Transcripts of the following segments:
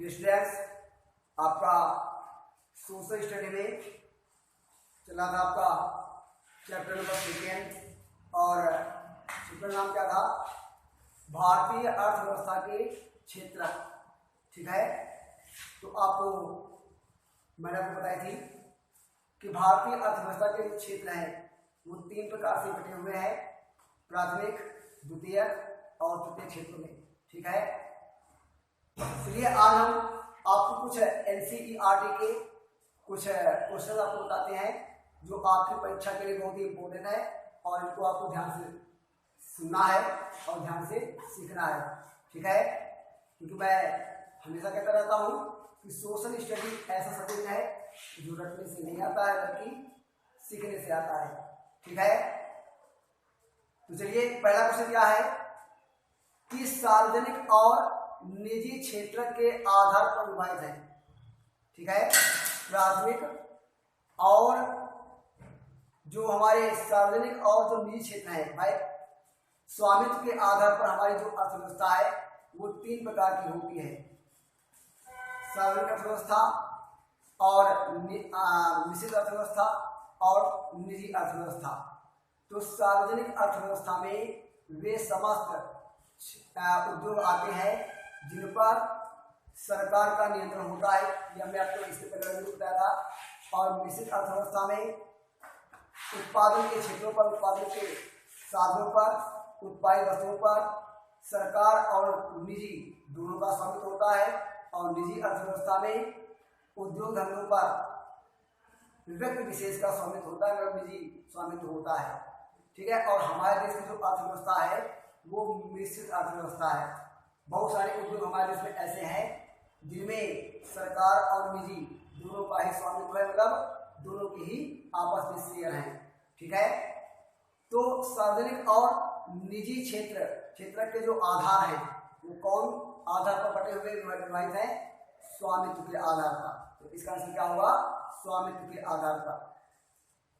Students, आपका social study में चला था आपका चैप्टर नंबर 2 और चैप्टर नाम क्या था? भारतीय अर्थव्यवस्था के क्षेत्र। ठीक है, तो आपको मैंने आपको बताई थी कि भारतीय अर्थव्यवस्था के जो क्षेत्र हैं वो 3 प्रकार से बटे हुए हैं, प्राथमिक, द्वितीयक और तृतीय क्षेत्रों में। ठीक है, इसलिए आज हम आपको कुछ एनसीईआरटी के कुछ क्वेश्चन आपको बताते हैं जो आपकी परीक्षा के लिए बहुत ही इंपॉर्टेंट है और इनको आपको ध्यान से सुनना है और ध्यान से सीखना है। ठीक है, क्योंकि मैं हमेशा कहता रहता हूँ कि सोशल स्टडी ऐसा सब्जेक्ट है जो रटने से नहीं आता है बल्कि सीखने से आता है। ठीक है, तो चलिए पहला क्वेश्चन क्या है कि सार्वजनिक और निजी क्षेत्र के आधार पर विभाजित है। ठीक है, प्राथमिक और जो हमारे सार्वजनिक और जो निजी क्षेत्र है भाई, स्वामित्व के आधार पर हमारी जो अर्थव्यवस्था है वो 3 प्रकार की होती है, सार्वजनिक अर्थव्यवस्था और मिश्रित अर्थव्यवस्था और निजी अर्थव्यवस्था। तो सार्वजनिक अर्थव्यवस्था में वे समस्त उद्योग आते हैं जिन पर सरकार का नियंत्रण होता है, यह मैं आपको इससे पहले बताया था। और मिश्रित अर्थव्यवस्था में उत्पादन के क्षेत्रों पर, उत्पादन के साधनों पर, उत्पादित वस्तुओं पर सरकार और निजी दोनों का स्वामित्व होता है। और निजी अर्थव्यवस्था में उद्योग धंधों पर व्यक्ति विशेष का स्वामित्व होता है और निजी स्वामित्व होता है। ठीक है, और हमारे देश की जो अर्थव्यवस्था है वो मिश्रित अर्थव्यवस्था है। बहुत सारे उद्योग हमारे देश में ऐसे हैं जिनमें सरकार और निजी दोनों का ही स्वामित्व है, मतलब दोनों के ही आपस में शेयर हैं। ठीक है, तो सार्वजनिक और निजी क्षेत्र के जो आधार हैं वो कौन आधार पर बटे हुए विभाजित है? स्वामित्व के आधार पर। तो इसका आंसर क्या होगा? स्वामित्व के आधार पर।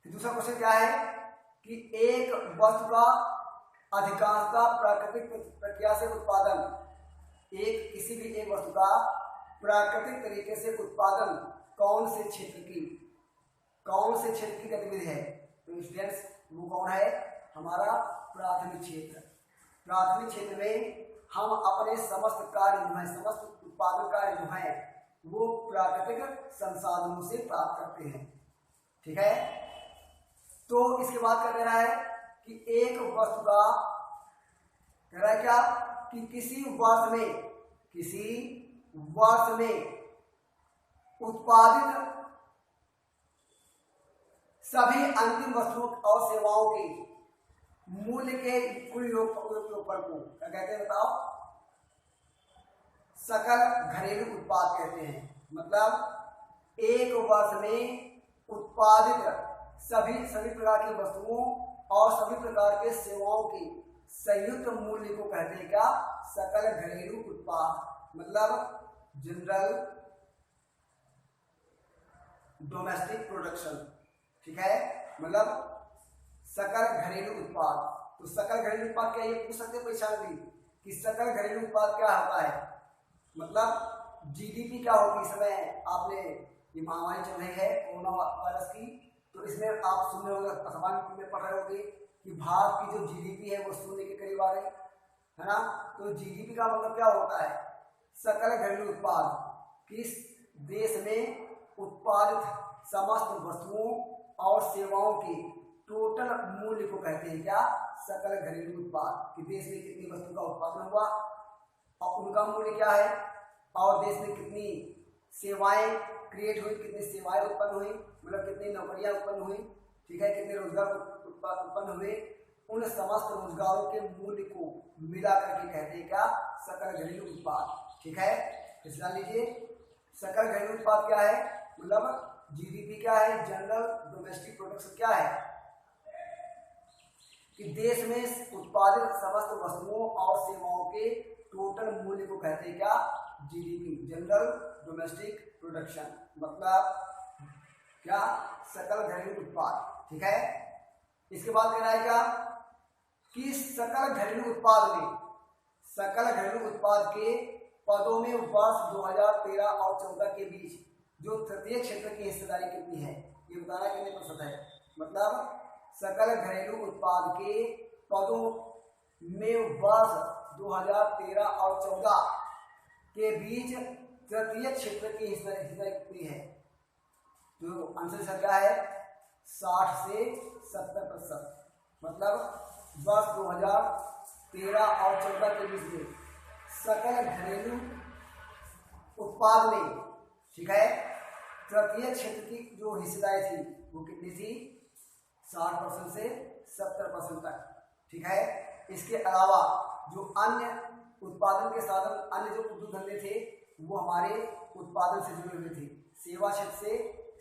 फिर दूसरा क्वेश्चन क्या है कि एक वस्तु का अधिकांशतः प्राकृतिक प्रक्रिया से उत्पादन, किसी भी एक वस्तु का प्राकृतिक तरीके से उत्पादन कौन से क्षेत्र की गतिविधि है? तो स्टूडेंट्स वो कौन है? हमारा प्राथमिक क्षेत्र। प्राथमिक क्षेत्र में हम अपने समस्त कार्य जो है, समस्त उत्पादन कार्य जो है वो प्राकृतिक संसाधनों से प्राप्त करते हैं। ठीक है, तो इसके बाद क्या कह रहा है कि एक वस्तु का, कह रहा है क्या कि किसी वर्ष में उत्पादित सभी अंतिम वस्तुओं और सेवाओं के मूल्य के कुल योगफल को क्या कहते हैं बताओ? सकल घरेलू उत्पाद कहते हैं। मतलब एक वर्ष में उत्पादित सभी प्रकार की वस्तुओं और सभी प्रकार के सेवाओं के संयुक्त मूल्य को कहते हैं क्या? सकल घरेलू उत्पाद, मतलब जनरल डोमेस्टिक प्रोडक्शन। ठीक है, मतलब सकल घरेलू उत्पाद। तो सकल घरेलू उत्पाद क्या, ये पूछ सकते हैं परीक्षा में भी कि सकल घरेलू उत्पाद क्या होता है, मतलब जीडीपी क्या होगी? इस समय आपने ये महामारी चल रही है कोरोना वायरस की, तो इसमें आप सुनने होंगे, अखबार में पढ़ रहे होंगे कि भारत की जो जीडीपी है वो 0 के करीब आ गई है ना। तो जीडीपी का मतलब क्या होता है? सकल घरेलू उत्पाद। किस देश में उत्पादित समस्त वस्तुओं और सेवाओं के टोटल मूल्य को कहते हैं क्या? सकल घरेलू उत्पाद। कि देश में कितनी वस्तु का उत्पादन हुआ और उनका मूल्य क्या है, और देश में कितनी सेवाएं क्रिएट हुई, कितनी सेवाएं उत्पन्न हुई, मतलब कितनी नौकरियां उत्पन्न हुई। ठीक है, कितने रोजगार उत्पन्न हुए, उन समस्त रोजगारों के मूल्य को मिला करके कहते हैं क्या? सकल घरेलू उत्पाद। ठीक है, इसलिए लीजिए सकल घरेलू उत्पाद क्या है, मतलब जीडीपी क्या है? जनरल डोमेस्टिक प्रोडक्शन क्या है कि देश में उत्पादित समस्त वस्तुओं और सेवाओं के टोटल मूल्य को कहते हैं क्या? जीडीपी, जनरल डोमेस्टिक प्रोडक्शन, मतलब क्या? सकल घरेलू उत्पाद। ठीक है, इसके बाद कह रहा है क्या कि सकल घरेलू उत्पाद के पदों में वर्ष 2013 और 14 के बीच जो तृतीय क्षेत्र की हिस्सेदारी कितनी है, ये बताना कितने प्रतिशत है। मतलब सकल घरेलू उत्पाद के पदों में वर्ष 2013 और 14 के बीच तृतीय क्षेत्र की हिस्सेदारी कितनी है। तो आंसर क्या है 60 से 70%। मतलब वर्ष 2013 और 14 के बीच में सकल घरेलू उत्पाद में, ठीक है, तृतीय क्षेत्र की जो हिस्सेदारी थी वो कितनी थी 60% से 70% तक, ठीक है। इसके अलावा जो अन्य उत्पादन के साधन, अन्य जो उद्योग धंधे थे वो हमारे उत्पादन से जुड़े हुए थे, सेवा क्षेत्र से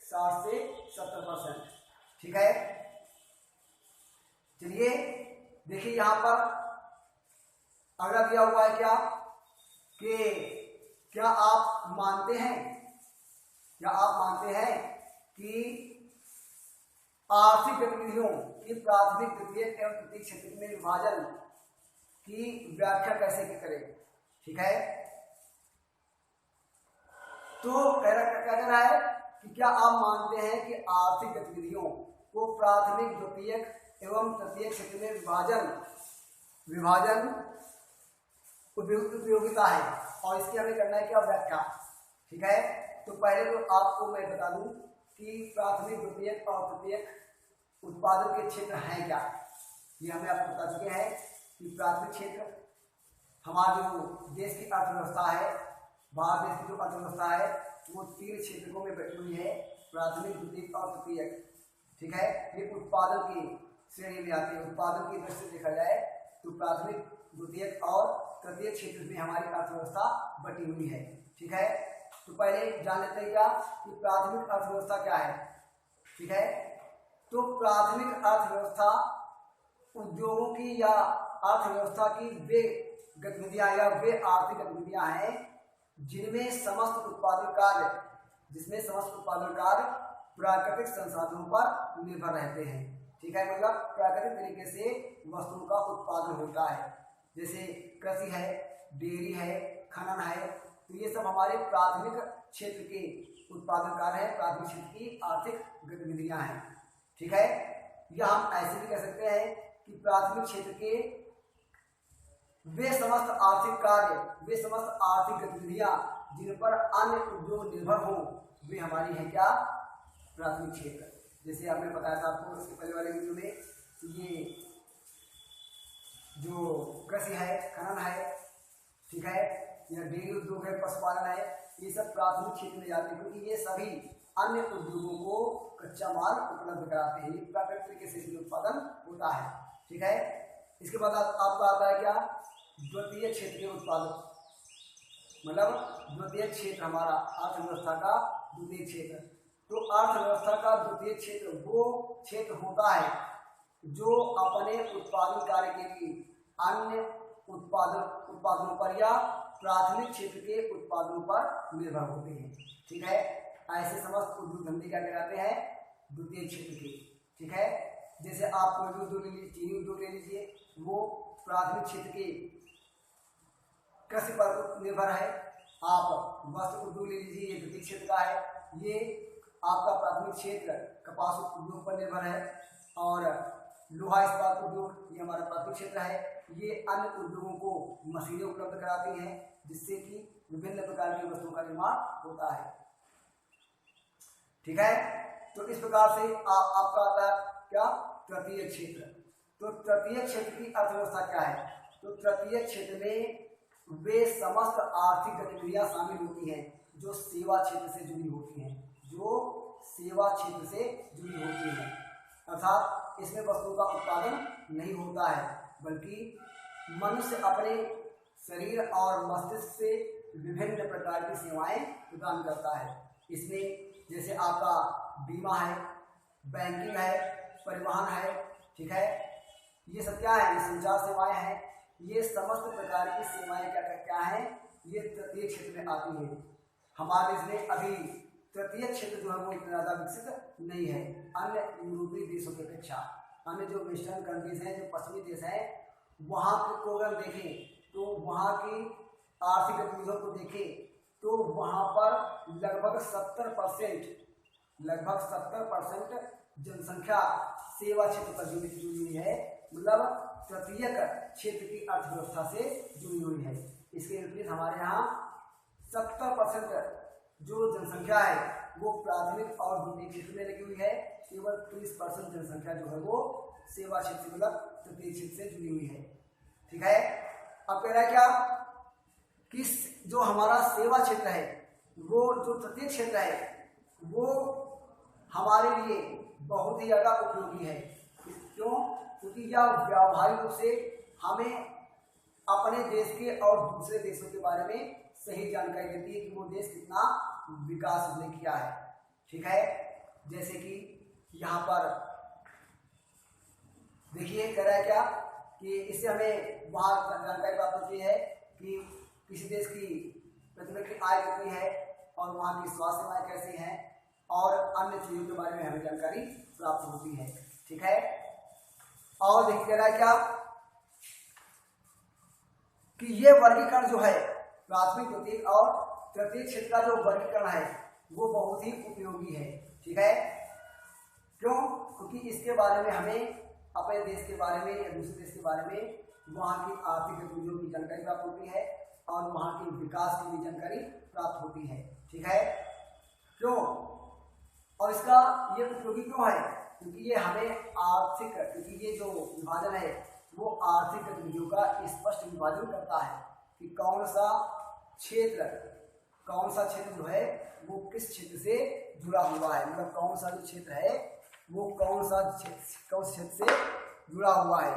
60 से 70%, ठीक है। चलिए देखिए यहाँ पर अगला दिया हुआ है क्या कि क्या आप मानते हैं कि आर्थिक गतिविधियों की प्राथमिक, द्वितीयक एवं तृतीयक क्षेत्र में विभाजन की व्याख्या कैसे करें, ठीक है। तो क्या कह रहा है कि क्या आप मानते हैं कि आर्थिक गतिविधियों को प्राथमिक, द्वितीयक एवं तृतीयक क्षेत्र में विभाजन उपयोगिता है, और इसकी हमें करना है क्या व्याख्या, ठीक है। तो पहले तो आपको मैं बता दूं कि प्राथमिक, द्वितीयक और तृतीयक उत्पादन के क्षेत्र हैं क्या। ये हमें आपको बता चुके हैं कि प्राथमिक क्षेत्र हमारे जो देश की अर्थव्यवस्था है, भारत देश की जो अर्थव्यवस्था है वो 3 क्षेत्रों में बटी हुई है, प्राथमिक, द्वितीयक और तृतीयक, ठीक है। ये उत्पादन की श्रेणी में आती है। उत्पादन की दृष्टि से देखा जाए तो प्राथमिक, द्वितीयक और तृतीय क्षेत्र में हमारी अर्थव्यवस्था बटी हुई है, ठीक है। तो पहले जान लेते हैं क्या कि प्राथमिक अर्थव्यवस्था क्या है, ठीक है। तो प्राथमिक अर्थव्यवस्था उद्योगों की या अर्थव्यवस्था की वे गतिविधियां या वे आर्थिक गतिविधियां हैं जिसमें समस्त उत्पादन कार्य प्राकृतिक संसाधनों पर निर्भर रहते हैं, ठीक है। मतलब प्राकृतिक तरीके से वस्तुओं का उत्पादन होता है, जैसे कृषि है, डेयरी है, खनन है। तो ये सब हमारे प्राथमिक क्षेत्र के उत्पादन कार्य है, प्राथमिक क्षेत्र की आर्थिक गतिविधियां हैं, ठीक है। या हम ऐसे भी कह सकते हैं कि प्राथमिक क्षेत्र के वे समस्त आर्थिक गतिविधियां जिन पर अन्य उद्योग निर्भर हों वे हमारी है क्या प्राथमिक क्षेत्र। जैसे आपने बताया था आपको इसके पहले वाले वीडियो में, ये जो कृषि है, खनन है, ठीक है, या डेयरी उद्योग है, पशुपालन है, ये सब प्राथमिक क्षेत्र में जाते हैं क्योंकि ये सभी अन्य उद्योगों को कच्चा माल उपलब्ध कराते हैं। प्राकृतिक तरीके से इसमें उत्पादन होता है, ठीक है। इसके बाद आपका आता है क्या द्वितीय क्षेत्र के उत्पादन, मतलब द्वितीय क्षेत्र हमारा अर्थव्यवस्था का द्वितीय क्षेत्र। तो अर्थव्यवस्था का द्वितीय क्षेत्र वो क्षेत्र होता है जो अपने उत्पादन कार्य के लिए अन्य उत्पादनों पर या प्राथमिक क्षेत्र के उत्पादनों पर निर्भर होते हैं, ठीक है। ऐसे समस्त उद्योग धंधे क्या कहलाते हैं द्वितीय क्षेत्र के, ठीक है। जैसे आप कोई भी उद्योग ले लीजिए, चीनी उद्योग ले लीजिए, वो प्राथमिक क्षेत्र के कृषि पर निर्भर है। आप वस्त्र उद्योग ले लीजिए, ये द्वितीय क्षेत्र का है। ये आपका प्राथमिक क्षेत्र कपास उद्योग पर निर्भर है, और लोहा इस्पात उद्योग ये हमारा प्राथमिक क्षेत्र है। ये अन्य उद्योगों को मशीनें उपलब्ध कराती हैं जिससे कि विभिन्न प्रकार की वस्तुओं का निर्माण होता है, ठीक है। तो इस प्रकार से आपका आता है क्या तृतीय क्षेत्र। तो तृतीय क्षेत्र की अर्थव्यवस्था क्या है, तो तृतीय क्षेत्र में वे समस्त आर्थिक गतिविधियां शामिल होती हैं जो सेवा क्षेत्र से जुड़ी होती हैं, अर्थात इसमें वस्तुओं का उत्पादन नहीं होता है बल्कि मनुष्य अपने शरीर और मस्तिष्क से विभिन्न प्रकार की सेवाएं प्रदान करता है। इसमें जैसे आपका बीमा है, बैंकिंग है, परिवहन है, ठीक है, ये सब क्या है, ये संचार सेवाएं हैं। ये समस्त प्रकार की सेवाएं क्या हैं, ये तृतीय क्षेत्र में आती है। हमारे देश में अभी तृतीय क्षेत्र जो है वो इतना ज़्यादा विकसित नहीं है अन्य यूरोपीय देशों की अपेक्षा। अन्य जो वेस्टर्न कंट्रीज हैं, जो पश्चिमी देश हैं, वहाँ को अगर देखें तो वहाँ की आर्थिक गतिविधियों को देखें तो वहां पर लगभग 70% जनसंख्या सेवा क्षेत्र पर जुड़ी हुई है, मतलब तृतीयक क्षेत्र की अर्थव्यवस्था से जुड़ी हुई है। इसके विपरीत हमारे यहाँ 70% जो जनसंख्या है वो प्राथमिक और द्वितीयक क्षेत्र में लगी हुई है, केवल 30% जनसंख्या जो है वो सेवा क्षेत्र मतलब तृतीय क्षेत्र से जुड़ी हुई है। ठीक है, अब कह रहा है क्या कि जो हमारा सेवा क्षेत्र है वो जो तृतीय क्षेत्र है वो हमारे लिए बहुत ही ज्यादा उपयोगी है। क्यों? क्योंकि यह व्यावहारिक रूप से हमें अपने देश के और दूसरे देशों के बारे में सही जानकारी देती है कि वो देश कितना विकास उसने किया है। ठीक है, जैसे कि यहाँ पर देखिए कह रहा है क्या कि इससे हमें वहाँ जानकारी प्राप्त होती है कि किसी देश की प्रतिवर्ष की आय कितनी है और वहाँ की स्वास्थ्य सेवाएं कैसी हैं और अन्य चीजों के बारे में हमें जानकारी प्राप्त होती है। ठीक है, और देखिए कह रहा है क्या कि ये वर्गीकरण जो है प्राथमिक द्वितीयक और तृतीय क्षेत्र का जो वर्गीकरण है वो बहुत ही उपयोगी है। ठीक है, क्यों? क्योंकि इसके बारे में हमें अपने देश के बारे में या दूसरे देश के बारे में वहाँ की आर्थिक गतिविधियों की जानकारी प्राप्त होती है और वहाँ के विकास की भी जानकारी प्राप्त होती है। ठीक है, क्यों? और इसका ये उपयोगी क्यों है? क्योंकि ये हमें आर्थिक, क्योंकि ये जो विभाजन है वो आर्थिक गतिविधियों का स्पष्ट विभाजन करता है कि कौन सा क्षेत्र जो है वो किस क्षेत्र से जुड़ा हुआ है, मतलब कौन सा जो क्षेत्र है वो कौन क्षेत्र से जुड़ा हुआ है।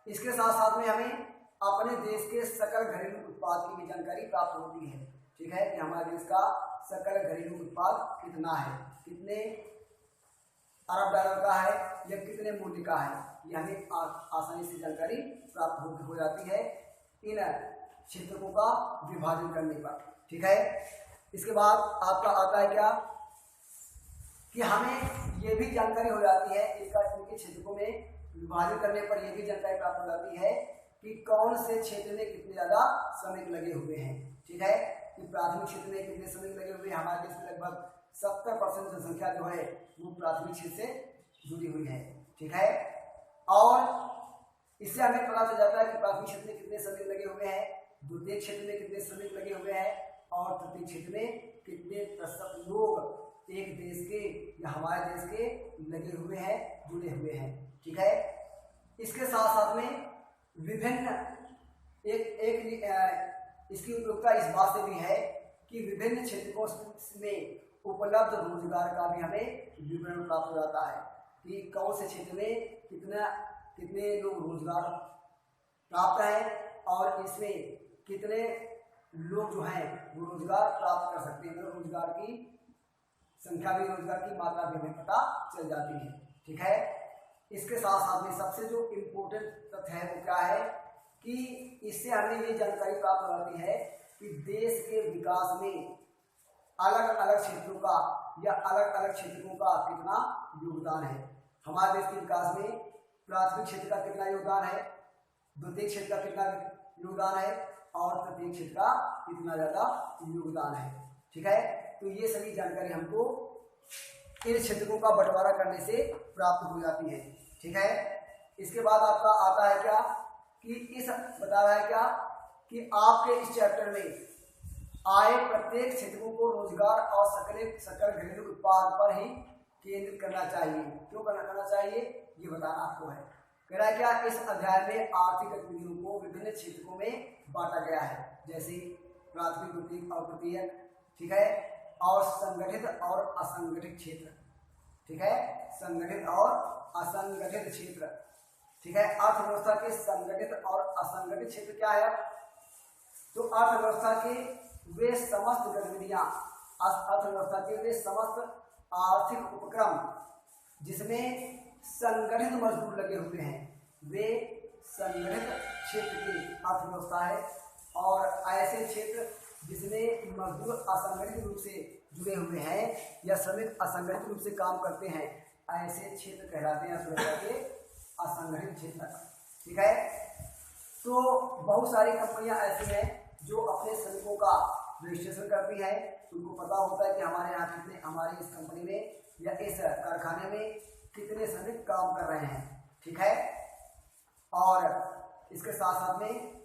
इसके साथ साथ में हमें अपने देश के सकल घरेलू उत्पाद की भी जानकारी प्राप्त होती है। ठीक है, कि हमारे देश का सकल घरेलू उत्पाद कितना है, कितने अरब डॉलर का है या कितने मूल्य का है, ये हमें आसानी से जानकारी प्राप्त हो जाती है इन क्षेत्रों का विभाजन करने पर। ठीक है, इसके बाद आपका आता है क्या कि हमें ये भी जानकारी हो जाती है इनके क्षेत्रों में विभाजन करने पर यह भी जानकारी प्राप्त हो जाती है कि कौन से क्षेत्र में कितने ज्यादा श्रमिक लगे हुए हैं। ठीक है, कि प्राथमिक क्षेत्र में कितने श्रमिक लगे हुए हैं। हमारे देश में लगभग 70% जनसंख्या जो है वो प्राथमिक क्षेत्र से जुड़ी हुई है। ठीक है, और इससे हमें पता चल जाता है कि प्राथमिक क्षेत्र में कितने श्रमिक लगे हुए हैं, द्वितीय क्षेत्र में कितने श्रमिक लगे हुए हैं और तृतीय क्षेत्र में कितने प्रतिशत लोग एक देश के या हमारे देश के लगे हुए हैं, जुड़े हुए हैं। ठीक है, इसके साथ साथ में विभिन्न इसकी उपयोगिता इस बात से भी है कि विभिन्न क्षेत्रों में उपलब्ध रोजगार का भी हमें विवरण प्राप्त हो जाता है कि कौन से क्षेत्र में कितने लोग रोजगार प्राप्त हैं और इसमें कितने लोग जो हैं वो रोजगार प्राप्त कर सकते हैं, मतलब रोजगार की संख्या भी, रोजगार की मात्रा भी हमें पता चल जाती है। ठीक है, इसके साथ साथ में सबसे जो इम्पोर्टेंट तथ्य है वो क्या है कि इससे हमें ये जानकारी प्राप्त हो जाती है कि देश के विकास में अलग अलग क्षेत्रों का या अलग अलग क्षेत्रों का कितना योगदान है। हमारे देश के विकास में प्राथमिक क्षेत्र का कितना योगदान है, द्वितीय क्षेत्र का कितना योगदान है और तृतीय क्षेत्र का कितना ज्यादा योगदान है। ठीक है, तो ये सभी जानकारी हमको इन क्षेत्रों का बंटवारा करने से प्राप्त हो जाती है। ठीक है, इसके बाद आपका आता है क्या कि बता रहा है क्या कि आपके इस चैप्टर में आए प्रत्येक क्षेत्रों को रोजगार और सकल घरेलू उत्पाद पर ही केंद्रित करना चाहिए। क्यों करना चाहिए ये बताना आपको है। कह रहा है क्या इस अध्याय में आर्थिक गतिविधियों को विभिन्न क्षेत्रों में बांटा गया है, जैसे प्राथमिक, द्वितीयक और तृतीयक। ठीक है, और संगठित और असंगठित क्षेत्र। ठीक है, संगठित और असंगठित क्षेत्र। ठीक है, अर्थव्यवस्था के संगठित और असंगठित क्षेत्र क्या है? तो अर्थव्यवस्था के वे समस्त गतिविधियां, अर्थव्यवस्था के वे समस्त आर्थिक उपक्रम जिसमें संगठित मजदूर लगे हुए हैं वे संगठित क्षेत्र की अर्थव्यवस्था है, और ऐसे क्षेत्र जिसमें मजदूर असंगठित रूप से जुड़े हुए हैं या श्रमिक असंगठित रूप से काम करते हैं ऐसे क्षेत्र कहलाते हैं अर्थव्यवस्था के असंगठित क्षेत्र। ठीक है, तो बहुत सारी कंपनियां ऐसी हैं जो अपने श्रमिकों का रजिस्ट्रेशन करती है, उनको पता होता है कि हमारे यहाँ कितने, हमारी इस कंपनी में या इस कारखाने में कितने श्रमिक काम कर रहे हैं। ठीक है, और इसके साथ साथ में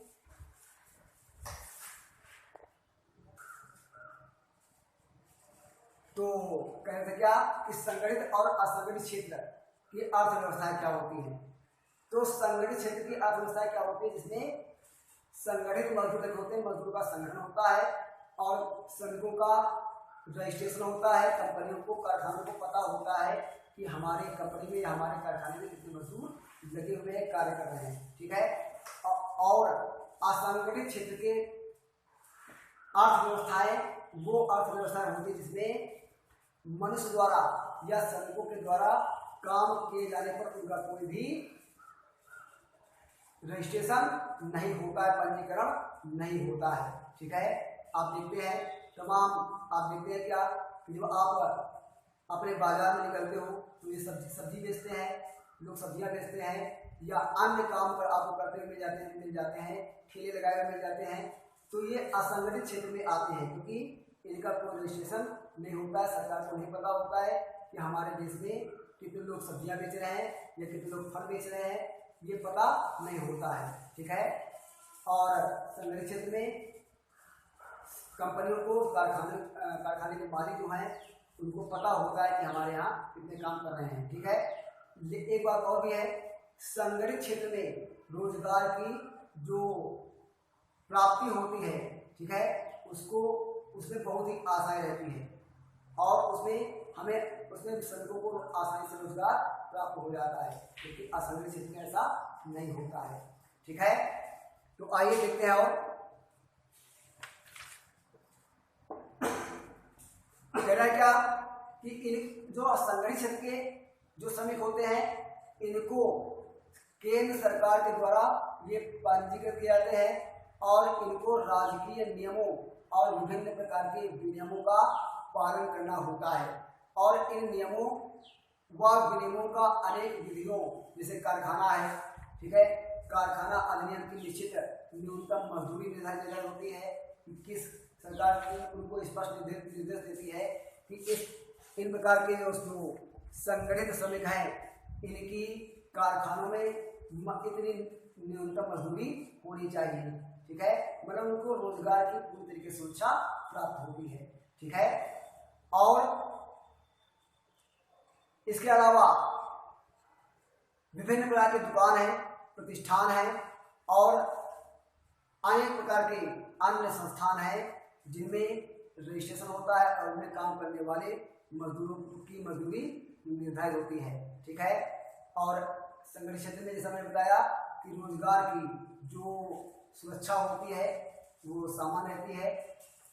तो कह रहे थे क्या कि संगठित और असंगठित क्षेत्र की अर्थव्यवस्थाएं क्या होती हैं। तो संगठित क्षेत्र की अर्थव्यवस्था क्या होती है, जिसमें संगठित मजदूर होते हैं, मजदूर का संगठन होता है और श्रमिकों का रजिस्ट्रेशन होता है। कंपनियों को, कारखानों को पता होता है कि हमारी कंपनी में, हमारे कारखाने में कितने मजदूर लगे हुए हैं, कार्य कर रहे हैं। ठीक है, और असंगठित क्षेत्र के अर्थव्यवस्थाएं वो अर्थव्यवस्थाएं होती है जिसमें मनुष्य द्वारा या श्रमिकों के द्वारा काम किए जाने पर उनका कोई भी रजिस्ट्रेशन नहीं होता है, पंजीकरण नहीं होता है। ठीक है, आप देखते हैं आप देखते हैं क्या कि जब आप अपने बाजार में निकलते हो तो ये सब्जी बेचते हैं, लोग सब्जियां बेचते हैं या अन्य काम पर आपको करते हुए मिल जाते हैं, ठेले लगाए हुए मिल जाते हैं, तो ये असंगठित क्षेत्र में आते हैं क्योंकि इनका कोई रजिस्ट्रेशन नहीं होता है। सरकार को नहीं पता होता है कि हमारे देश में कितने लोग सब्जियां बेच रहे हैं या कितने लोग फल बेच रहे हैं, ये पता नहीं होता है। ठीक है, और संगठित क्षेत्र में कंपनियों को, कारखाने के मालिक जो हैं उनको पता होता है कि हमारे यहाँ कितने काम कर रहे हैं। ठीक है, एक बात और भी है, संगठित क्षेत्र में रोजगार की जो प्राप्ति होती है, ठीक है, उसमें बहुत ही आसानी रहती है और उसमें श्रमिकों को आसानी से रोजगार प्राप्त हो जाता है, क्योंकि असंगठित क्षेत्र में ऐसा नहीं होता है। ठीक है, तो आइए देखते हैं और कह रहा है क्या कि इन जो असंगठित क्षेत्र के जो श्रमिक होते हैं इनको केंद्र सरकार के द्वारा ये पंजीकृत किए जाते हैं और इनको राजकीय नियमों और विभिन्न प्रकार के विनियमों का पालन करना होता है और इन नियमों व विनियमों का अनेक विधियों, जैसे कारखाना है, ठीक है, कारखाना अधिनियम की निश्चित न्यूनतम मजदूरी निर्धारित होती है कि किस सरकार उनको स्पष्ट निर्देश देती है कि इन प्रकार के जो संगठित श्रमिक हैं इनकी कारखानों में इतनी न्यूनतम मजदूरी होनी चाहिए। ठीक है, मतलब उनको रोजगार की पूरी तरीके से सुरक्षा प्राप्त होती है। ठीक है, और इसके अलावा विभिन्न प्रकार के दुकान हैं, प्रतिष्ठान हैं और अनेक प्रकार के अन्य संस्थान हैं जिनमें रजिस्ट्रेशन होता है और उनमें काम करने वाले मजदूरों की मजदूरी निर्धारित होती है। ठीक है, और संगठित क्षेत्र में जैसा मैंने बताया कि रोजगार की जो सुरक्षा होती है वो सामान्य रहती है,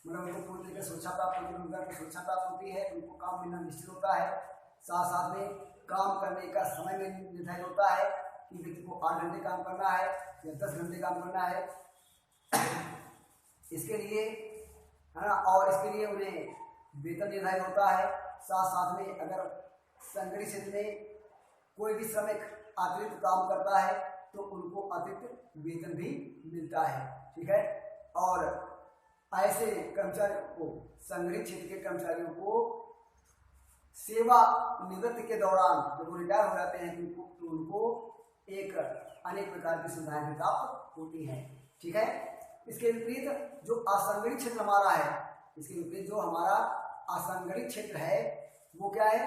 मतलब उनको पूरी तरीके से सुरक्षा प्राप्त होती है, रोजगार की सुरक्षा प्राप्त होती है, उनको काम मिलना निश्चित होता है। साथ साथ में काम करने का समय में निर्धारित होता है कि व्यक्ति को 8 घंटे काम करना है या 10 घंटे काम करना है, इसके लिए है ना, और इसके लिए उन्हें वेतन निर्धारित होता है। साथ साथ में अगर संगठित क्षेत्र में कोई भी श्रमिक अतिरिक्त काम करता है तो उनको अतिरिक्त वेतन भी मिलता है। ठीक है, और ऐसे कर्मचारियों को, संगठित क्षेत्र के कर्मचारियों को सेवा निवृत्ति के दौरान जब वो रिटायर हो जाते हैं तो उनको एक अनेक प्रकार की सुविधाएं भी प्राप्त होती हैं। ठीक है, इसके विपरीत जो असंगठित क्षेत्र हमारा है, इसके विपरीत जो हमारा असंगठित क्षेत्र है वो क्या है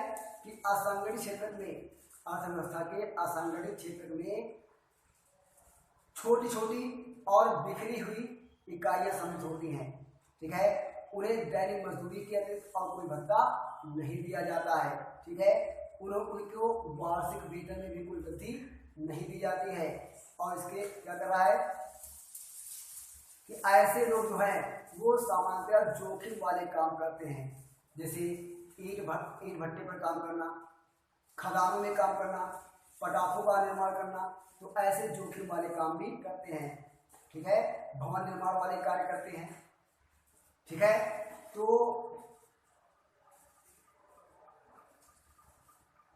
कि असंगठित क्षेत्र में, अर्थव्यवस्था के असंगठित क्षेत्र में छोटी छोटी और बिखरी हुई इकाइयां सम्मिलित होती हैं। ठीक है, उन्हें दैनिक मजदूरी के अतिरिक्त और कोई भत्ता नहीं दिया जाता है। ठीक है, उनको वार्षिक वेतन में भी कोई वृद्धि नहीं दी जाती है। और इसके क्या कर रहा है कि ऐसे लोग जो हैं वो सामान्यतः जोखिम वाले काम करते हैं, जैसे ईंट भट्टे पर काम करना, खदानों में काम करना, पटाखों का निर्माण करना, तो ऐसे जोखिम वाले काम भी करते हैं। ठीक है, भवन निर्माण वाले कार्य करते हैं। ठीक है, तो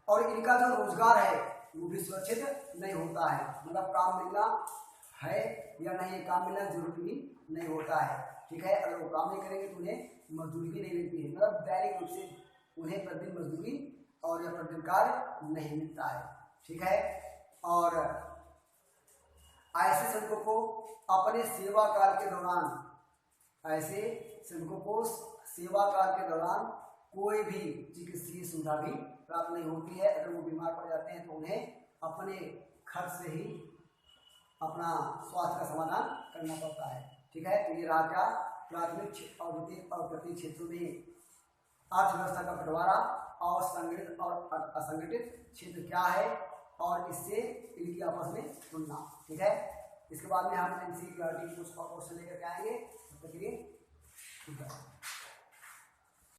और इनका जो रोजगार है वो भी सुरक्षित नहीं होता है, मतलब काम मिलना है या नहीं, ये काम मिलना जरूरी भी नहीं होता है। ठीक है, अगर वो काम नहीं करेंगे तो उन्हें मजदूरी भी नहीं मिलती है, मतलब दैनिक रूप से उन्हें प्रतिदिन मजदूरी और या प्रतिदिन कार्य नहीं मिलता है। ठीक है, और ऐसे श्रमिकों को अपने सेवा काल के दौरान, ऐसे श्रमिकों को सेवा काल के दौरान कोई भी चिकित्सीय सुविधा भी प्राप्त नहीं होती है। अगर वो बीमार पड़ जाते हैं तो उन्हें अपने खर्च से ही अपना स्वास्थ्य का समाधान करना पड़ता है। ठीक है, तो ये रहा क्या, प्राथमिक और द्वितीय और तृतीय क्षेत्रों में अर्थव्यवस्था का बंटवारा और संगठित और असंगठित क्षेत्र क्या है और इससे इनकी आपस में तुलना। ठीक है, इसके बाद में हम एनसीईआरटी कुछ और क्वेश्चन लेकर के आएंगे, तब तक के लिए